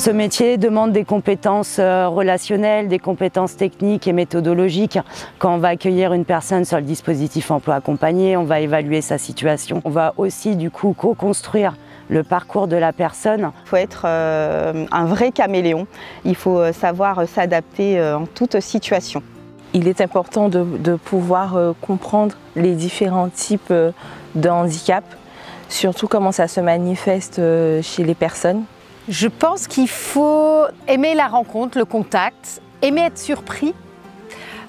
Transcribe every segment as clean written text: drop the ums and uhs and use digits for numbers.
Ce métier demande des compétences relationnelles, des compétences techniques et méthodologiques. Quand on va accueillir une personne sur le dispositif emploi accompagné, on va évaluer sa situation. On va aussi du coup co-construire le parcours de la personne. Il faut être un vrai caméléon, il faut savoir s'adapter en toute situation. Il est important de pouvoir comprendre les différents types de handicap, surtout comment ça se manifeste chez les personnes. Je pense qu'il faut aimer la rencontre, le contact, aimer être surpris,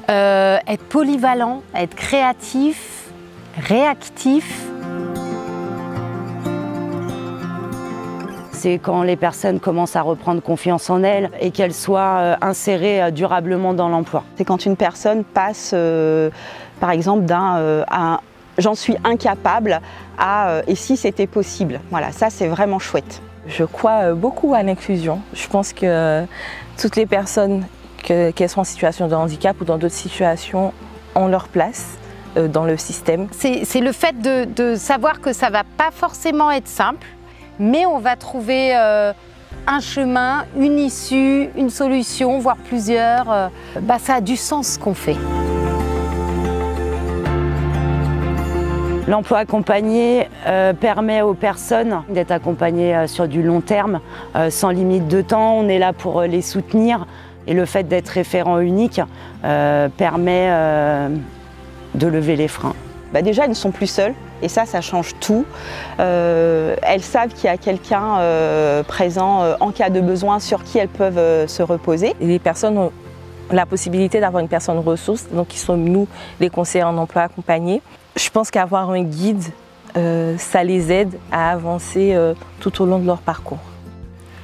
être polyvalent, être créatif, réactif. C'est quand les personnes commencent à reprendre confiance en elles et qu'elles soient insérées durablement dans l'emploi. C'est quand une personne passe, par exemple, d'un j'en suis incapable à et si c'était possible. Voilà, ça c'est vraiment chouette. Je crois beaucoup à l'inclusion. Je pense que toutes les personnes, qu'elles soient en situation de handicap ou dans d'autres situations, ont leur place dans le système. C'est le fait de savoir que ça ne va pas forcément être simple, mais on va trouver un chemin, une issue, une solution, voire plusieurs. Ça a du sens ce qu'on fait. L'emploi accompagné permet aux personnes d'être accompagnées sur du long terme, sans limite de temps. On est là pour les soutenir et le fait d'être référent unique permet de lever les freins. Déjà, elles ne sont plus seules et ça change tout. Elles savent qu'il y a quelqu'un présent en cas de besoin sur qui elles peuvent se reposer. Et les personnes ont la possibilité d'avoir une personne ressource, donc qui sommes nous, les conseillers en emploi accompagné. Je pense qu'avoir un guide, ça les aide à avancer tout au long de leur parcours.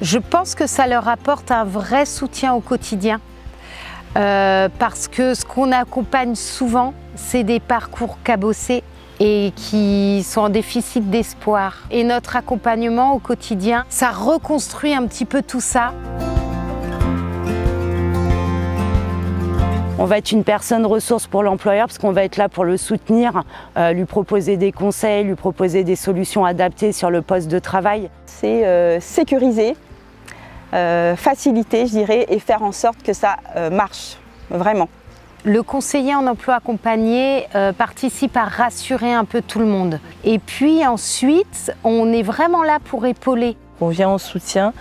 Je pense que ça leur apporte un vrai soutien au quotidien parce que ce qu'on accompagne souvent, c'est des parcours cabossés et qui sont en déficit d'espoir. Et notre accompagnement au quotidien, ça reconstruit un petit peu tout ça. On va être une personne ressource pour l'employeur parce qu'on va être là pour le soutenir, lui proposer des conseils, lui proposer des solutions adaptées sur le poste de travail. C'est sécuriser, faciliter, je dirais, et faire en sorte que ça marche, vraiment. Le conseiller en emploi accompagné participe à rassurer un peu tout le monde. Et puis ensuite, on est vraiment là pour épauler. On vient en soutien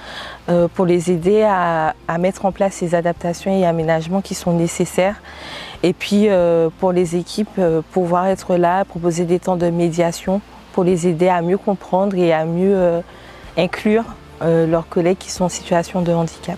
pour les aider à mettre en place ces adaptations et aménagements qui sont nécessaires. Et puis pour les équipes, pouvoir être là, proposer des temps de médiation pour les aider à mieux comprendre et à mieux inclure leurs collègues qui sont en situation de handicap.